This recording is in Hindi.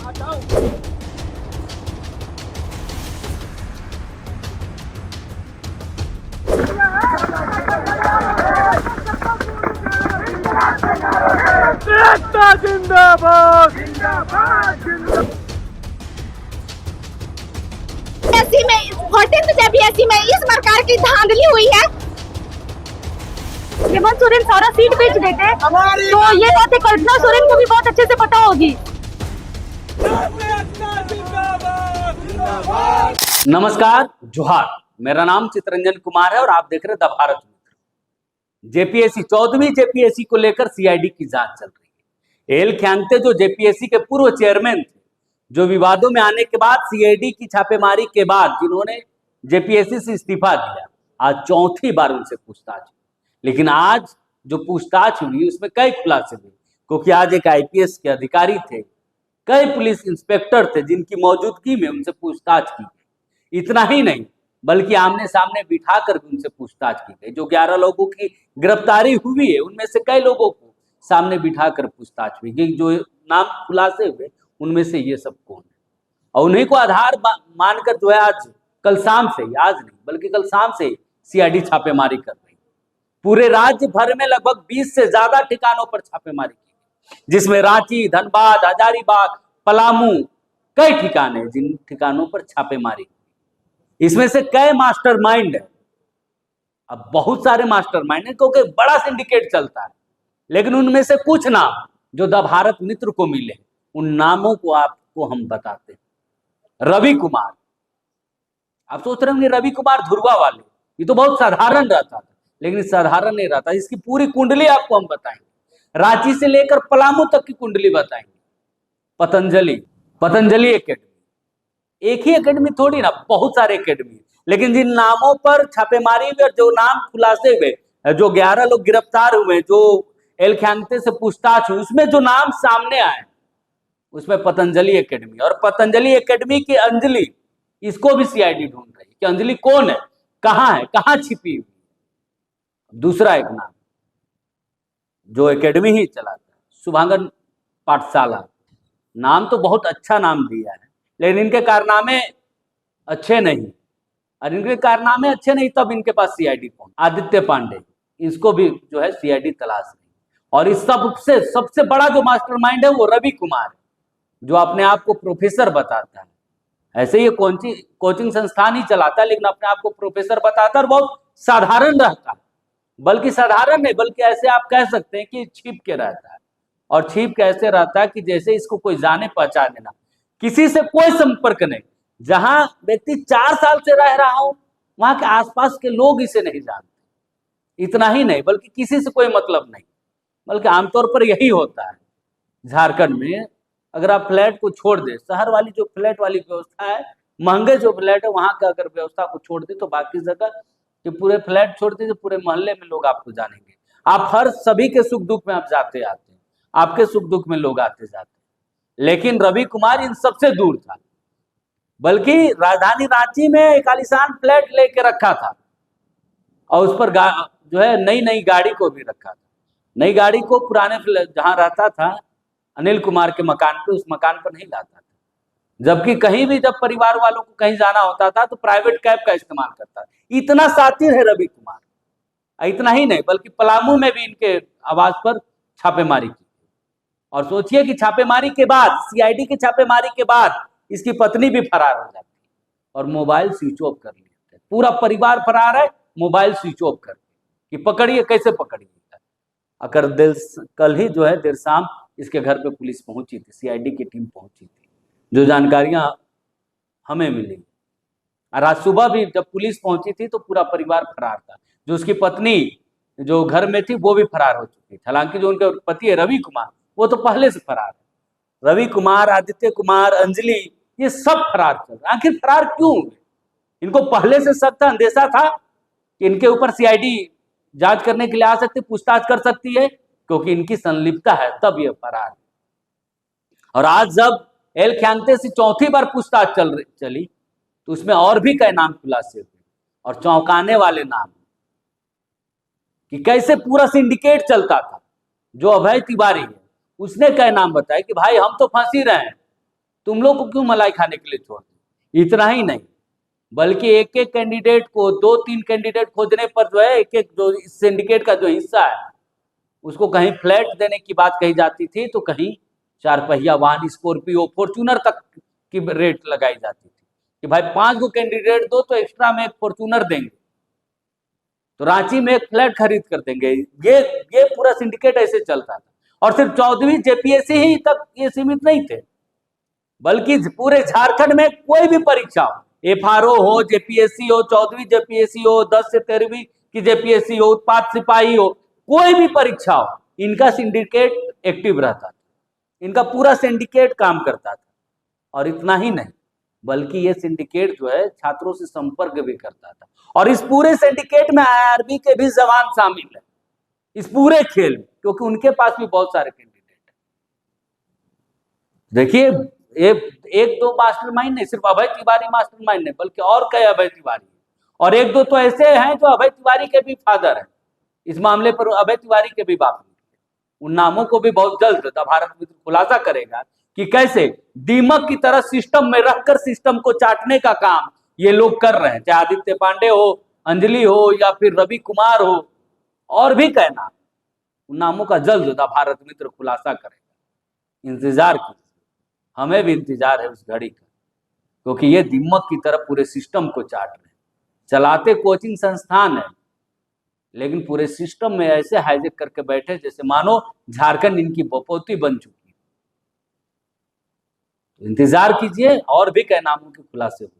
जिंदाबाद जेपीएससी में 14th जेपीएससी में इस प्रकार की धांधली हुई है। हेमंत सोरेन सारा सीट बेच देते तो ये बातें कल्पना सोरेन को भी बहुत अच्छे से पता होगी। नमस्कार, जोहार। मेरा नाम चितरंजन कुमार है और आप देख रहे हैं द भारत मित्र। जेपीएससी 14वीं जेपीएससी को लेकर सीआईडी की जांच चल रही है। एल ख्यांगते जो जेपीएससी के पूर्व चेयरमैन थे, जो विवादों में आने के बाद सीआईडी की छापेमारी के बाद जिन्होंने जेपीएससी से इस्तीफा दिया, आज चौथी बार उनसे पूछताछ हुई। लेकिन आज जो पूछताछ हुई उसमें कई खुलासे हुए, क्योंकि आज एक आईपीएस के अधिकारी थे, कई पुलिस इंस्पेक्टर थे जिनकी मौजूदगी में उनसे पूछताछ की गई। इतना ही नहीं, बल्कि आमने सामने बिठाकर भी उनसे पूछताछ की गई। जो 11 लोगों की गिरफ्तारी हुई है उनमें से कई लोगों को सामने बिठाकर पूछताछ हुई कि जो नाम खुलासे हुए उनमें से ये सब कौन है, और उन्हीं को आधार मानकर जो है आज कल शाम से, आज नहीं बल्कि कल शाम से सीआईडी छापेमारी कर रही है। पूरे राज्य भर में लगभग 20 से ज्यादा ठिकानों पर छापेमारी की, जिसमें रांची, धनबाद, हजारीबाग, पलामू कई ठिकाने, जिन ठिकानों पर छापेमारी। इसमें से कई मास्टरमाइंड है। अब बहुत सारे मास्टरमाइंड है क्योंकि बड़ा सिंडिकेट चलता है, लेकिन उनमें से कुछ नाम जो द भारत मित्र को मिले, उन नामों को आपको हम बताते हैं। रवि कुमार, आप सोच रहे होंगे रवि कुमार धुरवा वाले, ये तो बहुत साधारण रहता था, लेकिन साधारण नहीं रहता। इसकी पूरी कुंडली आपको हम बताएंगे, रांची से लेकर पलामू तक की कुंडली बताएंगे। पतंजलि एकेडमी, एक ही एकेडमी थोड़ी ना, बहुत सारे एकेडमी, लेकिन जिन नामों पर छापेमारी में जो नाम खुलासे हुए, जो 11 लोग गिरफ्तार हुए, जो एल ख्यांगते से पूछताछ हुई, उसमें जो नाम सामने आए उसमें पतंजलि एकेडमी, और पतंजलि एकेडमी की अंजलि, इसको भी सीआईडी ढूंढ रही है कि अंजलि कौन है, कहाँ छिपी हुई। दूसरा एक नाम जो एकेडमी ही चलाता है, शुभांगन पाठशाला, नाम तो बहुत अच्छा नाम दिया है, लेकिन इनके कारनामे अच्छे नहीं, और इनके कारनामे अच्छे नहीं तब इनके पास सीआईडी पहुंच। आदित्य पांडे, इसको भी जो है सीआईडी तलाश रही। और इस सबसे बड़ा जो मास्टरमाइंड है वो रवि कुमार है, जो अपने आप को प्रोफेसर बताता है। ऐसे ये कोचिंग संस्थान ही चलाता है, लेकिन अपने आप को प्रोफेसर बताता है और बहुत साधारण रहता है। बल्कि साधारण नहीं, बल्कि ऐसे आप कह सकते हैं कि छिप के रहता है। और छिप कैसे रहता है कि जैसे इसको कोई जाने पहचाने ना, किसी से कोई संपर्क नहीं। जहां व्यक्ति 4 साल से रह रहा हो, वहां के आसपास के लोग इसे नहीं जानते। इतना ही नहीं, बल्कि किसी से कोई मतलब नहीं, बल्कि आमतौर पर यही होता है झारखंड में। अगर आप फ्लैट को छोड़ दे, शहर वाली जो फ्लैट वाली व्यवस्था है, महंगे जो फ्लैट है वहां का अगर व्यवस्था को छोड़ दे, तो बाकी जगह कि पूरे फ्लैट छोड़ दे तो पूरे मोहल्ले में लोग आपको जानेंगे। आप हर सभी के सुख दुख में आप जाते आते हैं, आपके सुख दुख में लोग आते जाते हैं। लेकिन रवि कुमार इन सबसे दूर था, बल्कि राजधानी रांची में एक आलीशान फ्लैट लेके रखा था, और उस पर जो है नई गाड़ी को भी रखा था। नई गाड़ी को पुराने जहां रहता था अनिल कुमार के मकान पे, उस मकान पर नहीं लाता था। जबकि कहीं भी जब परिवार वालों को कहीं जाना होता था तो प्राइवेट कैब का इस्तेमाल करता था। इतना शातिर है रवि कुमार। इतना ही नहीं, बल्कि पलामू में भी इनके आवास पर छापेमारी की। और सोचिए कि छापेमारी के बाद, सीआईडी की छापेमारी के बाद इसकी पत्नी भी फरार हो जाती है और मोबाइल स्विच ऑफ कर लेते हैं। पूरा परिवार फरार है, मोबाइल स्विच ऑफ कर कि पकड़िए, कैसे पकड़िए। अगर कल ही जो है देर शाम इसके घर पे पुलिस पहुंची थी, सीआईडी की टीम पहुंची थी, जो जानकारियां हमें मिली। और आज सुबह भी जब पुलिस पहुंची थी तो पूरा परिवार फरार था। जो उसकी पत्नी जो घर में थी वो भी फरार हो चुकी थी। हालांकि जो उनके पति है रवि कुमार, वो तो पहले से फरार है। रवि कुमार, आदित्य कुमार, अंजलि, ये सब फरार चल रहे। आखिर फरार क्यों हुए? इनको पहले से शक था, अंदेशा था कि इनके ऊपर सीआईडी जांच करने के लिए आ सकती, पूछताछ कर सकती है, क्योंकि इनकी संलिप्तता है, तब ये फरार। और आज जब एल ख्यांगते से चौथी बार पूछताछ चली तो उसमें और भी कई नाम खुलासे हुए, और चौंकाने वाले नाम कि कैसे पूरा सिंडिकेट चलता था। जो अभय तिवारी है उसने कई नाम बताए कि भाई हम तो फंसी रहे हैं, तुम लोग को क्यों मलाई खाने के लिए छोड़ दी? इतना ही नहीं, बल्कि एक एक कैंडिडेट को 2-3 कैंडिडेट खोजने पर जो है एक एक जो सिंडिकेट का जो हिस्सा है उसको कहीं फ्लैट देने की बात कही जाती थी, तो कहीं 4 पहिया वाहन, स्कॉर्पियो, फॉर्च्यूनर तक की रेट लगाई जाती थी कि भाई 5 को कैंडिडेट दो तो एक्स्ट्रा में एक फॉर्च्यूनर देंगे, तो रांची में एक फ्लैट खरीद कर देंगे। ये पूरा सिंडिकेट ऐसे चलता था। और सिर्फ 14वीं जेपीएससी ही तक ये सीमित नहीं थे, बल्कि पूरे झारखंड में कोई भी परीक्षा हो, एफआरओ हो, जेपीएससी हो, 14वीं जेपीएससी हो, 10 से 13वीं की जेपीएससी हो, उत्पाद सिपाही हो, कोई भी परीक्षा हो, इनका सिंडिकेट एक्टिव रहता था, इनका पूरा सिंडिकेट काम करता था। और इतना ही नहीं, बल्कि ये सिंडिकेट जो है छात्रों से संपर्क भी करता था। और इस पूरे सिंडिकेट में आईआरबी के भी जवान शामिल है इस पूरे खेल में, क्योंकि उनके पास भी बहुत सारे कैंडिडेट है। देखिए, एक दो मास्टरमाइंड नहीं, सिर्फ अभय तिवारी मास्टरमाइंड नहीं, बल्कि और कई अभय तिवारी, और एक दो तो ऐसे हैं जो अभय तिवारी के भी फादर हैं। इस मामले पर अभय तिवारी के भी बाप, उन नामों को भी बहुत जल्द द भारत मित्र खुलासा करेगा कि कैसे दीमक की तरह सिस्टम में रहकर सिस्टम को चाटने का काम ये लोग कर रहे हैं, चाहे आदित्य पांडे हो, अंजलि हो, या फिर रवि कुमार हो, और भी कहना, उन नामों का जल्द द भारत मित्र खुलासा करेगा। इंतजार कीजिए, हमें भी इंतजार है उस घड़ी का, क्योंकि ये दीमक की तरह पूरे सिस्टम को चाट रहे हैं। चलाते कोचिंग संस्थान है, लेकिन पूरे सिस्टम में ऐसे हाईजेक करके बैठे जैसे मानो झारखंड इनकी बपौती बन चुकी है। तो इंतजार कीजिए, और भी कई नामों के खुलासे होंगे।